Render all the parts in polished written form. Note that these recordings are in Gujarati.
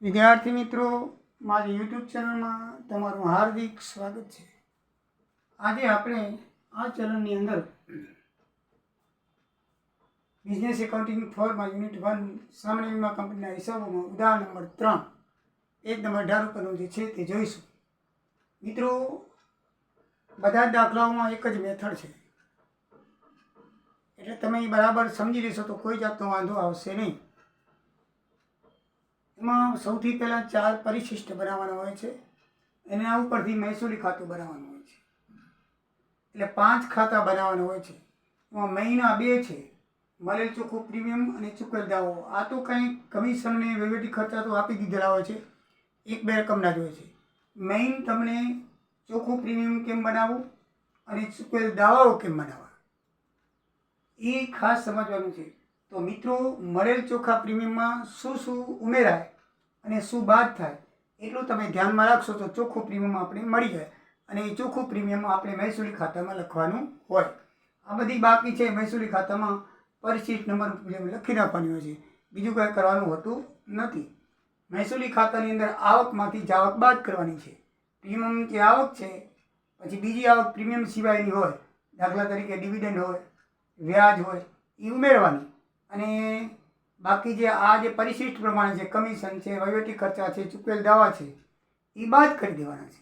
વિદ્યાર્થી મિત્રો, મારી યુટ્યુબ ચેનલમાં તમારું હાર્દિક સ્વાગત છે. આજે આપણે આ ચેનલની અંદર બિઝનેસ એકાઉન્ટિંગ ફોરમાં યુનિટ 1 સામાન્ય વીમા કંપનીના હિસાબોમાં ઉદાહરણ નંબર 3 1 નંબર 18 ઉપરનું જે છે તે જોઈશું. મિત્રો, બધા જ દાખલાઓમાં એક જ મેથડ છે, એટલે તમે બરાબર સમજી લેશો તો કોઈ જાતનો વાંધો આવશે નહીં. એમાં સૌથી પહેલાં 4 પરિશિષ્ટ બનાવવાના હોય છે. એના ઉપરથી મહેસૂલી ખાતું બનાવવાનું હોય છે, એટલે 5 ખાતા બનાવવાના હોય છે. એમાં મહિના 2 છે, મળેલ ચોખ્ખું પ્રીમિયમ અને ચૂકવેલ દાવો. આ તો કંઈ કમિશન અને વહીવટી ખર્ચા તો આપી દીધેલા હોય છે, 1-2 રકમના જ હોય છે. મેઇન તમને ચોખ્ખું પ્રીમિયમ કેમ બનાવવું અને ચૂકવેલ દાવાઓ કેમ બનાવવા એ ખાસ સમજવાનું છે. તો મિત્રો, મળેલ ચોખ્ખા પ્રીમિયમમાં શું શું ઉમેરાય અને શું બાદ થાય એટલું તમે ધ્યાનમાં રાખશો તો ચોખ્ખું પ્રીમિયમ આપણે મળી જાય, અને એ ચોખ્ખું પ્રીમિયમ આપણે મહેસૂલી ખાતામાં લખવાનું હોય. આ બધી બાકી છે મહેસૂલી ખાતામાં પરિશિષ્ટ નંબર લખી નાખવાની હોય છે, બીજું કંઈ કરવાનું હોતું નથી. મહેસૂલી ખાતાની અંદર આવકમાંથી જાવક બાદ કરવાની છે. પ્રીમિયમ જે આવક છે, પછી બીજી આવક પ્રીમિયમ સિવાયની હોય, દાખલા તરીકે ડિવિડન્ડ હોય, વ્યાજ હોય, એ ઉમેરવાની. અને બાકી જે આ જે પરિશિષ્ટ પ્રમાણે છે, કમિશન છે, વહીવટી ખર્ચા છે, ચૂકવેલ દાવા છે, એ બાદ કરી દેવાના છે.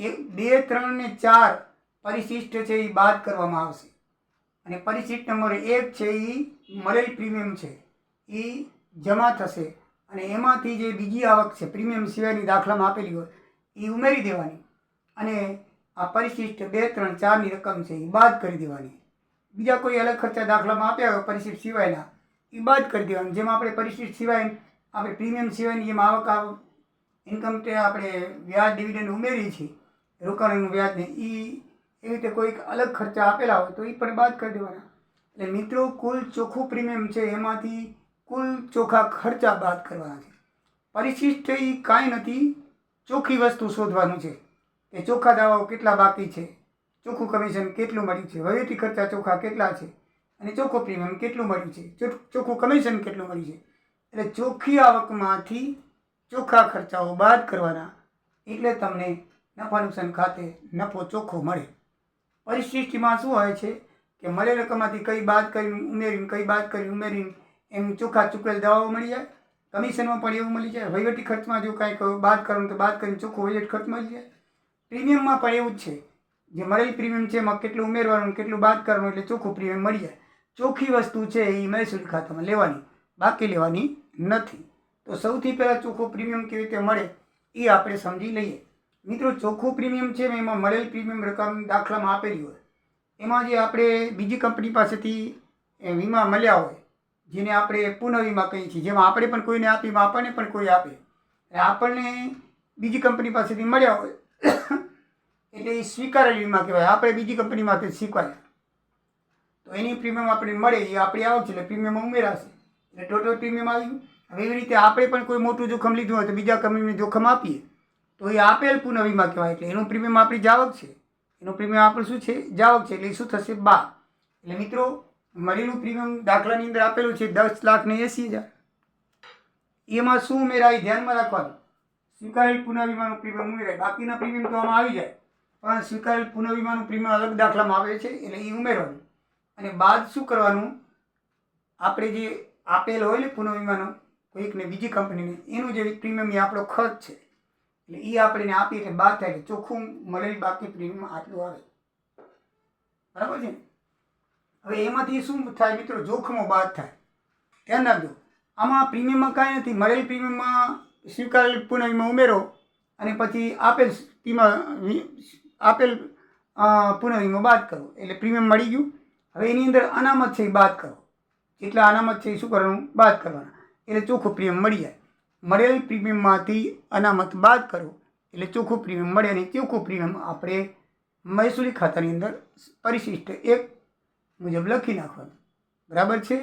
1, 2, 3 અને 4 પરિશિષ્ટ છે એ બાદ કરવામાં આવશે. અને પરિશિષ્ટ નંબર 1 છે એ મળેલ પ્રીમિયમ છે એ જમા થશે, અને એમાંથી જે બીજી આવક છે પ્રીમિયમ સિવાયની દાખલામાં આપેલી હોય એ ઉમેરી દેવાની. અને આ પરિશિષ્ટ 2, 3, 4ની રકમ છે એ બાદ કરી દેવાની. બીજા કોઈ અલગ ખર્ચા દાખલામાં આપ્યા હોય પરિશિષ્ટ સિવાયના, એ બાદ કરી દેવાનું. જેમાં આપણે પરિશિષ્ટ સિવાય આપણે પ્રીમિયમ સિવાયની જેમ આવક ઇન્કમ તે આપણે વ્યાજ ડિવિડન્ડ ઉમેરી છીએ, રોકાણનું વ્યાજને, એવી રીતે કોઈક અલગ ખર્ચા આપેલા હોય તો એ પણ બાદ કરી દેવાના. એટલે મિત્રો, કુલ ચોખ્ખું પ્રીમિયમ છે એમાંથી કુલ ચોખ્ખા ખર્ચા બાદ કરવાના છે. પરિશિષ્ટ એ કાંઈ નથી, ચોખ્ખી વસ્તુ શોધવાનું છે કે ચોખ્ખા દાવાઓ કેટલા બાકી છે, ચોખ્ખું કમિશન કેટલું મળ્યું છે, વહીવટી ખર્ચા ચોખ્ખા કેટલા છે, અને ચોખ્ખું પ્રીમિયમ કેટલું મળ્યું છે, ચોખ્ખું કમિશન કેટલું મળ્યું છે. એટલે ચોખ્ખી આવકમાંથી ચોખ્ખા ખર્ચાઓ બાદ કરવાના, એટલે તમને નફા નુકસાન ખાતે નફો ચોખ્ખો મળે. પરિશિષ્ટમાં શું હોય છે કે મળેલ રકમમાંથી કઈ બાદ કરીને ઉમેરીને, કઈ બાદ કરીને ઉમેરીને એમ ચોખ્ખા ચૂકવેલ દાવાઓ મળી જાય. કમિશનમાં પણ એવું મળી જાય. વહીવટી ખર્ચમાં જો કાંઈક બાદ કરવાનું તો બાદ કરીને ચોખ્ખો વહીવટી ખર્ચ મળી જાય. પ્રીમિયમમાં પણ એવું જ છે, જે મળેલ પ્રીમિયમ છે એમાં કેટલું ઉમેરવાનું, કેટલું બાદ કરવાનું, એટલે ચોખ્ખું પ્રીમિયમ મળી જાય. ચોખ્ખી વસ્તુ છે એ મહેસૂલી ખાતામાં લેવાની, બાકી લેવાની નથી. તો સૌથી પહેલાં ચોખ્ખું પ્રીમિયમ કેવી રીતે મળે એ આપણે સમજી લઈએ. મિત્રો, ચોખ્ખું પ્રીમિયમ છે એમાં મળેલ પ્રીમિયમ રકમ દાખલામાં આપેલી હોય, એમાં જે આપણે બીજી કંપની પાસેથી વીમા મળ્યા હોય, જેને આપણે પુનઃ વીમા કહીએ છીએ, જેમાં આપણે પણ કોઈને આપી, આપણને પણ કોઈ આપે, આપણને બીજી કંપની પાસેથી મળ્યા હોય એટલે એ સ્વીકારેલ વીમા કહેવાય. આપણે બીજી કંપનીમાંથી સ્વીકાર્યા તો એની પ્રીમિયમ આપણે મળે, એ આપણી આવક છે એટલે પ્રીમિયમ ઉમેરાશે, એટલે ટોટલ પ્રીમિયમ આવ્યું. હવે એવી રીતે આપણે પણ કોઈ મોટું જોખમ લીધું હોય તો બીજા કંપનીને જોખમ આપીએ તો એ આપેલ પુનઃ વીમા કહેવાય. એટલે એનું પ્રીમિયમ આપણી જાવક છે, એનું પ્રીમિયમ આપણું શું છે, જાવક છે. એટલે એ શું થશે, બાદ. એટલે મિત્રો, મળેલું પ્રીમિયમ દાખલાની અંદર આપેલું છે 10,80,000. એમાં શું ઉમેરાય ધ્યાનમાં રાખવાનું. સ્વીકારેલ પુનઃ વીમાનું પ્રીમિયમ ઉમેરાય, બાકીના પ્રીમિયમ તો આમાં આવી જાય, પણ સ્વીકારેલ પુનઃ વીમાનું પ્રીમિયમ અલગ દાખલામાં આવે છે એટલે એ ઉમેરવાનું. અને બાદ શું કરવાનું, આપણે જે આપેલ હોય ને પુનઃ વીમાનો કોઈકને, બીજી કંપનીને, એનું જે પ્રીમિયમ એ આપણો ખર્ચ છે એટલે એ આપણે આપીએ એટલે બાદ થાય, એટલે ચોખ્ખું મળેલ બાકી પ્રીમિયમ આટલું આવે. બરાબર છે. હવે એમાંથી શું થાય મિત્રો, જોખમો બાદ થાય. ધ્યાન રાખજો, આમાં પ્રીમિયમમાં કાંઈ નથી. મળેલ પ્રીમિયમમાં સ્વીકારેલ પુનઃ વીમા ઉમેરો અને પછી આપેલ પુનઃ વીમો બાદ કરો એટલે પ્રીમિયમ મળી ગયું. હવે એની અંદર અનામત છે એ બાદ કરો, જેટલા અનામત છે એ શું કરવાનું, બાદ કરવાના, એટલે ચોખ્ખું પ્રીમિયમ મળી જાય. મળેલ પ્રીમિયમમાંથી અનામત બાદ કરો એટલે ચોખ્ખું પ્રીમિયમ મળે, અને ચોખ્ખું પ્રીમિયમ આપણે મહેસૂલી ખાતાની અંદર પરિશિષ્ટ 1 મુજબ લખી નાખવાનું. બરાબર છે.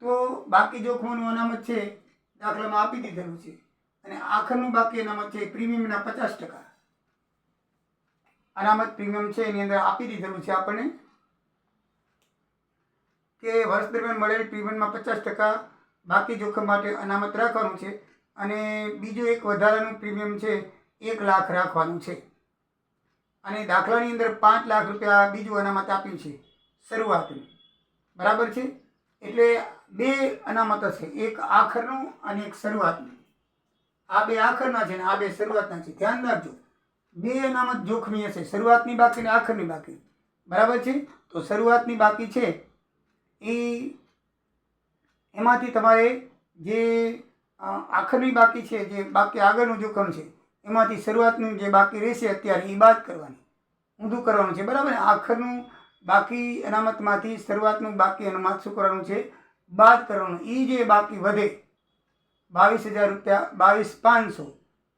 તો બાકી જોખમોનું અનામત છે દાખલામાં આપી દીધેલું છે, અને આખરનું બાકી અનામત છે પ્રીમિયમના 50% અનામત પ્રીમિયમ છે એની અંદર આપી દીધેલું છે આપણને કે વર્ષ દરમિયાન મળેલ પ્રીમિયમમાં 50% બાકી જોખમ માટે અનામત રાખવાનું છે, અને બીજું એક વધારાનું પ્રીમિયમ છે 1 લાખ રાખવાનું છે. અને દાખલાની અંદર 5 લાખ રૂપિયા બીજું અનામત આપ્યું છે શરૂઆતનું, બરાબર છે. એટલે 2 અનામત હશે, એક આખરનું અને એક શરૂઆતનું. આ 2 આખરના છે ને આ 2 શરૂઆતના છે. ધ્યાન રાખજો, 2 અનામત જોખમી હશે, શરૂઆતની બાકી ને આખરની બાકી, બરાબર છે. તો શરૂઆતની બાકી છે એમાંથી તમારે જે આખરની બાકી છે, જે બાકી આગળનું જોખમ છે એમાંથી શરૂઆતનું જે બાકી રહેશે અત્યારે એ બાદ કરવાની, ઊંધું કરવાનું છે, બરાબર. આખરનું બાકી અનામતમાંથી શરૂઆતનું બાકી અનામત શું કરવાનું છે? બાદ કરવાનું. એ જે બાકી વધે 22,000 રૂપિયા, 22,500,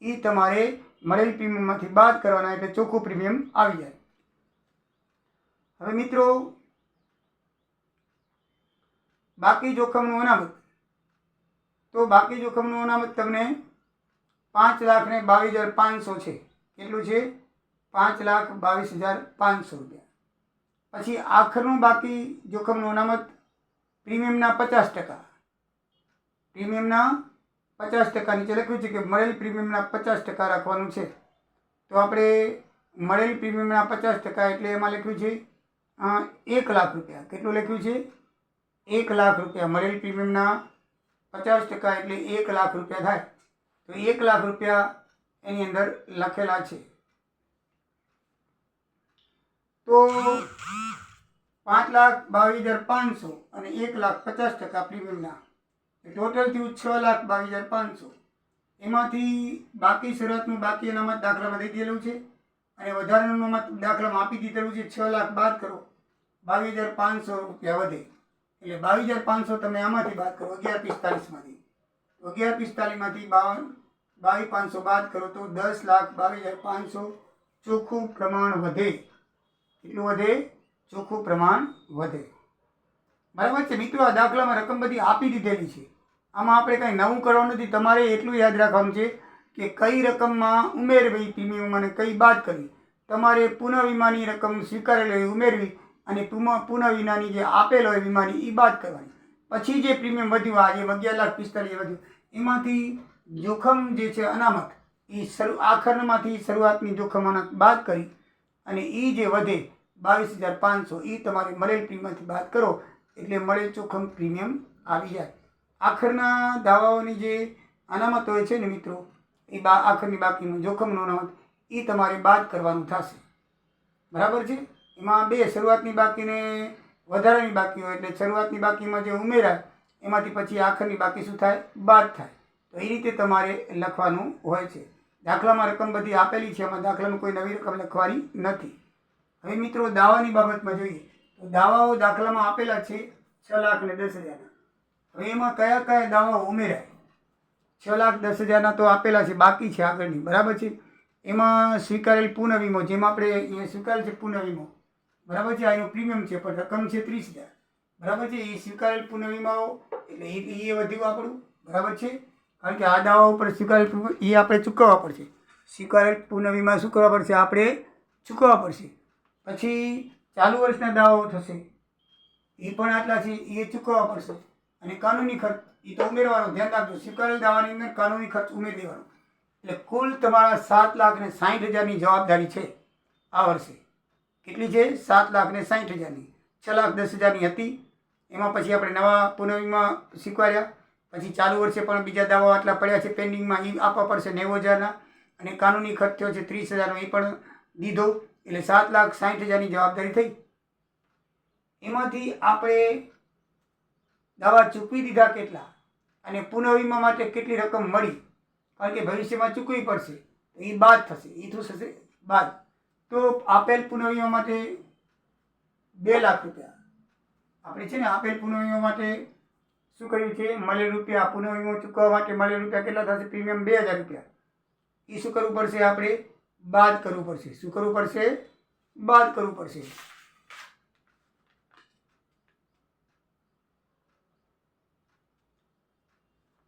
એ તમારે મળેલ પ્રીમિયમમાંથી બાદ કરવાના, એટલે ચોખ્ખું પ્રીમિયમ આવી જાય. હવે મિત્રો, બાકી જોખમનું અનામત, તો બાકી જોખમનું અનામત તમને 5,22,500 છે. કેટલું છે? 5,22,500 રૂપિયા. પછી આખરનું બાકી જોખમનું અનામત પ્રીમિયમના 50%, પ્રીમિયમના 50% નીચે લખ્યું છે કે મળેલ પ્રીમિયમના 50% રાખવાનું છે. તો આપણે મળેલ પ્રીમિયમના 50% એટલે એમાં લખ્યું છે 1 લાખ રૂપિયા. કેટલું લખ્યું છે? 1 લાખ રૂપિયા. મળેલ પ્રીમિયમના 50% એટલે 1 લાખ રૂપિયા થાય. તો 1 લાખ રૂપિયા એની અંદર લખેલા છે. તો 5,22,500 અને 1,50,000 પ્રીમિયમના ટોટલ થયું 6,22,500. એમાંથી બાકી શરૂઆતનું બાકી અનામત દાખલામાં દઈ દીધેલું છે અને વધારાનું અનામત દાખલામાં આપી દીધેલું છે. 6 લાખ બાદ કરો, 22,500 રૂપિયા વધે. એટલે 22,500 તમે આમાંથી બાદ કરો 11,45માંથી. 11,45માંથી 22,500 બાદ કરો તો 10,22,500 ચોખ્ખું પ્રમાણ વધે. કેટલું વધે? ચોખ્ખું પ્રમાણ વધે, બરાબર છે મિત્રો. આ દાખલામાં રકમ બધી આપી દીધેલી છે, આમાં આપણે કંઈ નવું કરવાનું નથી. તમારે એટલું યાદ રાખવાનું છે કે કઈ રકમમાં ઉમેરવી પ્રીમિયમ અને કઈ બાદ કરવી. તમારે પુનઃ વીમાની રકમ સ્વીકારેલી હોય ઉમેરવી અને પુનઃ વીમાની જે આપેલ હોય વીમાની એ બાદ કરવાની. પછી જે પ્રીમિયમ વધ્યું, આ જે 11,45,000 વધ્યું, એમાંથી જોખમ જે છે અનામત એ આખરમાંથી શરૂઆતની જોખમ અનામત બાદ કરી અને એ જે વધે 22,500 એ તમારે મળેલ પ્રીમિયમથી બાદ કરો એટલે મળેલ જોખમ પ્રીમિયમ આવી જાય. આખરના દાવાઓની જે અનામત હોય છે ને મિત્રો, એ આખરની બાકીનું જોખમનું અનામત એ તમારે બાદ કરવાનું થશે, બરાબર છે. એમાં 2 શરૂઆતની બાકીને વધારાની બાકી હોય, એટલે શરૂઆતની બાકીમાં જે ઉમેરાય એમાંથી પછી આખરની બાકી શું થાય? બાદ થાય. તો એ રીતે તમારે લખવાનું હોય છે. દાખલામાં રકમ બધી આપેલી છે, એમાં દાખલામાં કોઈ નવી રકમ લખવાની નથી. હવે મિત્રો, દાવાની બાબતમાં જોઈએ તો દાવાઓ દાખલામાં આપેલા છે 6,10,000. હવે એમાં કયા કયા દાવાઓ ઉમેરાય? 6,10,000 તો આપેલા છે, બાકી છે આગળની, બરાબર છે. એમાં સ્વીકારેલ પુનઃ વીમો, જેમ આપણે અહીંયા સ્વીકારેલ છે પુનઃ વીમો, બરાબર છે. એનું પ્રીમિયમ છે પણ રકમ છે 30,000, બરાબર છે. એ સ્વીકારેલ પુનઃ વીમાઓ એટલે એ વધ્યું આપણું, બરાબર છે. કારણ કે આ દાવા ઉપર સ્વીકારેલ એ આપણે ચૂકવવા પડશે. સ્વીકારેલ પુનઃ વીમા શું કરવા પડશે? આપણે ચૂકવવા પડશે. પછી ચાલુ વર્ષના દાવાઓ થશે, એ પણ આટલા છે, એ ચૂકવવા પડશે. અને કાનૂની ખર્ચ એ તો ઉમેરવાનો, ધ્યાન રાખજો. સ્વીકારેલ દાવાની અંદર કાનૂની ખર્ચ ઉમેરી દેવાનો. એટલે કુલ તમારા 7,60,000ની જવાબદારી છે આ વર્ષે. કેટલી છે? 7,60,000ની. 6,10,000ની હતી, એમાં પછી આપણે નવા પુનઃવીમા સ્વીકાર્યા. પછી ચાલુ વર્ષે પણ બીજા દાવા આટલા પડ્યા છે પેન્ડિંગમાં, એ આપવા પડશે 90,000ના. અને કાનૂની ખર્ચ થયો છે 30,000નો, એ પણ દીધો. એટલે 7,60,000ની જવાબદારી થઈ. એમાંથી આપણે દાવા ચૂકવી દીધા કેટલા અને પુનઃવીમા માટે કેટલી રકમ મળી, કારણ કે ભવિષ્યમાં ચૂકવવી પડશે, તો એ બાદ થશે. એ શું થશે? બાદ. તો આપેલ પુનઃવીમા માટે 2 લાખ રૂપિયા આપણે છે ને આપેલ પુનઃવીમા માટે શું કર્યું છે? મળેલ રૂપિયા પુનઃવીમો ચૂકવવા માટે મળેલ રૂપિયા કેટલા થશે? પ્રીમિયમ 2,000 રૂપિયા. એ શું કરવું પડશે? આપણે બાદ કરવું પડશે. શું કરવું પડશે? બાદ કરવું પડશે.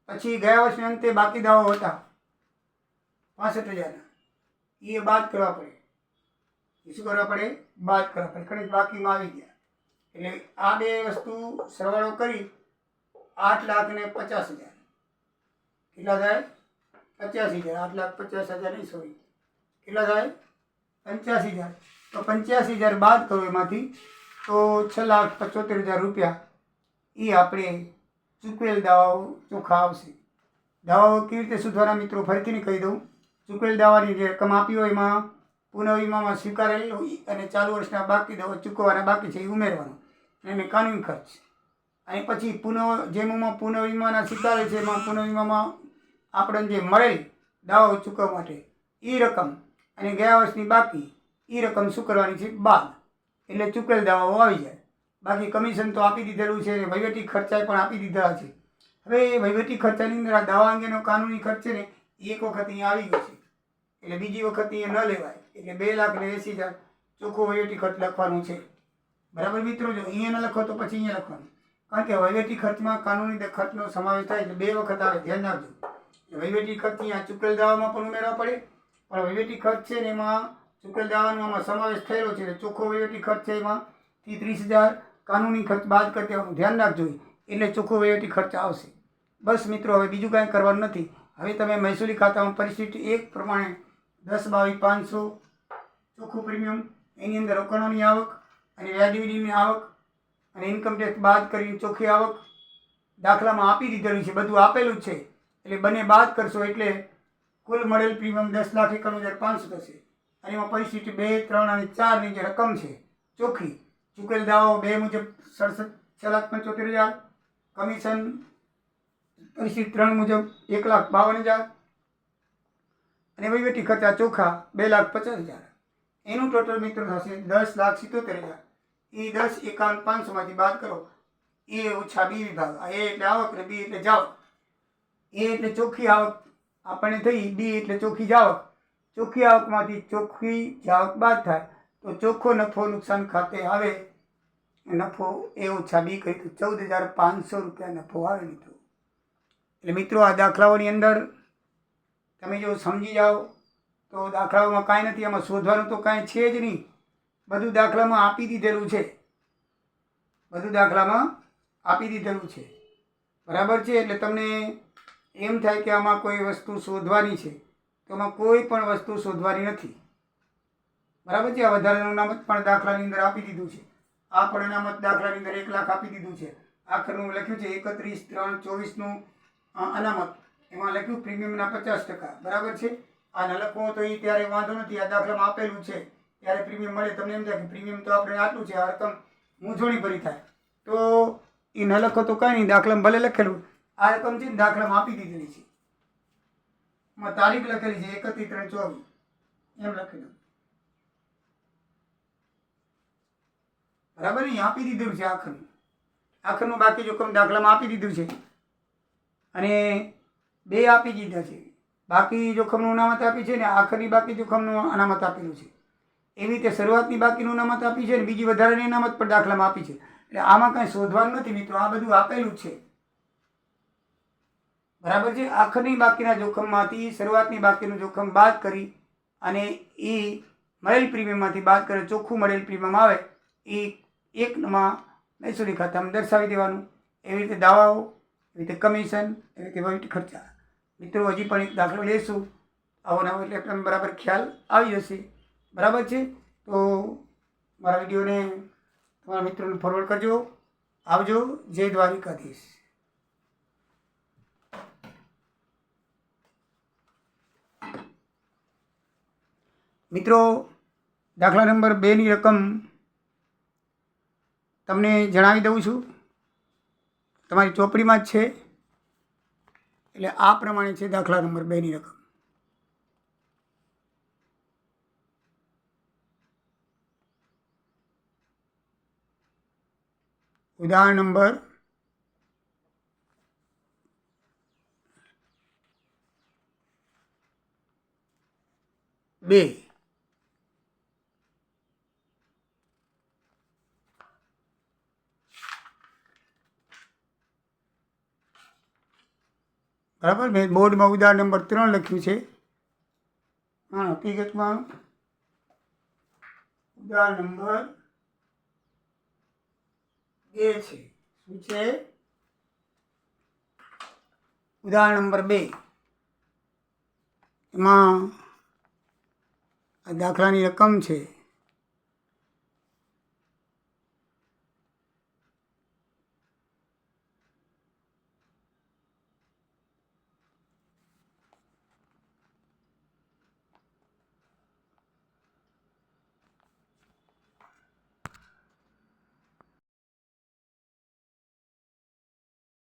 પછી ગયા વર્ષના અંતે બાકી દાવાઓ હતા 65,000, એ બાદ કરવા પડે. એ શું કરવા પડે? બાદ કરવા પડે. ખરેખર બાકીમાં આવી ગયા. એટલે આ 2 વસ્તુ સરવાળો કરી 8,50,000. કેટલા થાય? 85,000, 8,50,000 નહીં, સોરી, કેટલા થાય? 85,000. તો 85,000 બાદ કરો એમાંથી તો 6,75,000 રૂપિયા એ આપણે ચૂકવેલ દાવાઓ ચોખ્ખા આવશે. દાવાઓ કેવી રીતે શોધવાના મિત્રો ફરીથી કહી દઉં. ચૂકવેલ દાવાની જે રકમ આપી હોય એમાં પુનઃ વીમામાં સ્વીકારેલ હોય અને ચાલુ વર્ષના બાકી દાવા ચૂકવવાના બાકી છે એ ઉમેરવાનો અને કાનૂની ખર્ચ. અને પછી જેમાં પુનઃ વીમાના સ્વીકારે છે એમાં પુનઃ વીમામાં આપણને જે મળેલ દાવાઓ ચૂકવવા માટે એ રકમ અને ગયા વર્ષની બાકી એ રકમ શું કરવાની છે? બાદ. એટલે ચૂકવેલ દાવાઓ આવી જાય. બાકી કમિશન તો આપી દીધેલું છે અને વહીવટી ખર્ચાએ પણ આપી દીધા છે. હવે વહીવટી ખર્ચાની અંદર આ દાવા અંગેનો કાનૂની ખર્ચ છે ને એક વખત અહીંયા આવી ગયો છે એટલે બીજી વખત અહીંયા ન લેવાય. એટલે 2,80,000 ચોખ્ખો વહીવટી ખર્ચ લખવાનું છે. બરાબર મિત્રો? જો અહીંયા ન લખો તો પછી અહીંયા લખવાનું, કારણ કે વહીવટી ખર્ચમાં કાનૂની ખર્ચનો સમાવેશ થાય એટલે 2 વખત આવે, ધ્યાન રાખજો. વહીવટી ખર્ચ અહીંયા ચૂકવેલ દાવામાં પણ ઉમેરવા પડે, પણ વહીવટી ખર્ચ છે ને એમાં ચૂકવેલ દાવાનો આમાં સમાવેશ થયેલો છે એટલે ચોખ્ખો વહીવટી ખર્ચ છે એમાંથી 30,000 કાનૂની ખર્ચ બાદ કરી દેવાનું, ધ્યાન રાખજો. એટલે ચોખ્ખો વહીવટી ખર્ચ આવશે. બસ મિત્રો, હવે બીજું કાંઈ કરવાનું નથી. હવે તમે મહેસૂલી ખાતામાં પરિસ્થિતિ 1 પ્રમાણે 10,22,500 ચોખ્ખું પ્રીમિયમ, એની અંદર રોકાણોની આવક અને વ્યાજબીની આવક અને ઇન્કમ ટેક્સ બાદ કરીને ચોખ્ખી આવક દાખલામાં આપી દીધેલું છે, બધું આપેલું જ છે. એટલે બંને બાદ કરશો એટલે કુલ મળેલ પ્રીમિયમ 10,91,500 થશે. અને એમાં પરિસ્થિતિ 2, 3 અને 4ની જે રકમ છે ચોખ્ખી, ચૂકેલ દાવો 2 મુજબ 6,75,000, કમિશન પરિસ્થિતિ 3 મુજબ 1,52,000 અને વહીવટી ખર્ચા ચોખ્ખા 2,50,000. એનું ટોટલ મિત્રો થશે 10,77,000. એ 10,51,500માંથી બાદ કરો. એ ઓછા બી વિભાગ, એ એટલે આવક ને બી એટલે જાવક. એ એટલે ચોખ્ખી આવક આપણને થઈ, બી એટલે ચોખ્ખી જાવક. ચોખ્ખી આવકમાંથી ચોખ્ખી જાવક બાદ થાય તો ચોખ્ખો નફો નુકસાન ખાતે આવે. નફો એ ઓછા બી કરી તો 14,500 રૂપિયા નફો આવે મિત્રો. એટલે મિત્રો આ દાખલાઓની અંદર તમે જો સમજી જાઓ તો દાખલાઓમાં કાંઈ નથી, આમાં શોધવાનું તો કાંઈ છે જ નહીં. બધું દાખલામાં આપી દીધેલું છે, બધું દાખલામાં આપી દીધેલું છે. બરાબર છે? એટલે તમને એમ થાય કે આમાં કોઈ વસ્તુ શોધવાની છે, તો આમાં કોઈ પણ વસ્તુ શોધવાની નથી. બરાબર છે? આ વધારાનું અનામત પણ દાખલાની અંદર આપી દીધું છે. આ પણ અનામત દાખલાની અંદર 1 લાખ આપી દીધું છે. આખરનું લખ્યું છે 31/3/24નું અનામત, એમાં લખ્યું પ્રીમિયમના 50%. બરાબર છે? આ ન લખવું તો એ ત્યારે વાંધો નથી, આ દાખલામાં આપેલું છે ત્યારે પ્રીમિયમ મળે. તમને એમ થાય કે પ્રીમિયમ તો આપણે આટલું છે, આ રકમ મૂંઝવણી ભરી થાય, તો એ ન લખો તો કાંઈ નહીં, દાખલામાં ભલે લખેલું આ રકમ છે ને દાખલામાં આપી દીધેલી છે, એમાં તારીખ લખેલી છે 31/3/24 એમ લખેલું. બરાબર? અહીં આપી દીધેલું છે આખરનું બાકી જોખમ દાખલામાં આપી દીધું છે અને 2 આપી દીધા છે. બાકી જોખમનું અનામત આપી છે ને આખરની બાકી જોખમનું અનામત આપેલું છે. એવી રીતે શરૂઆતની બાકીનું અનામત આપી છે ને બીજી વધારાની અનામત પણ દાખલામાં આપી છે. એટલે આમાં કાંઈ શોધવાનું નથી મિત્રો, આ બધું આપેલું જ છે. બરાબર છે? આખરની બાકીના જોખમમાંથી શરૂઆતની બાકીનું જોખમ બાદ કરી અને એ મળેલ પ્રીમિયમમાંથી બાદ કરે ચોખ્ખું મળેલ પ્રીમિયમ આવે એ એકમાં મહેસૂલી ખાતામાં દર્શાવી દેવાનું. એવી રીતે દાવાઓ, એવી રીતે કમિશન, એવી રીતે વહીવટી ખર્ચા. મિત્રો હજી પણ એક દાખલો લેશું આવો નવો, એટલે તમને બરાબર ખ્યાલ આવી જશે. બરાબર છે? તો મારા વિડીયોને તમારા મિત્રોને ફોરવર્ડ કરજો. આવજો. જય દ્વારિકાધીશ. મિત્રો દાખલા નંબર 2ની રકમ તમને જણાવી દઉં છું, તમારી ચોપડીમાં જ છે. એટલે આ પ્રમાણે છે દાખલા નંબર 2ની રકમ. ઉદાહરણ નંબર 2. બરાબર? મેં બોર્ડમાં ઉદાહરણ નંબર 3 લખ્યું છે. હા, હકીકતમાં ઉદાહરણ નંબર 2 છે. શું છે? ઉદાહરણ નંબર 2. એમાં આ દાખલાની રકમ છે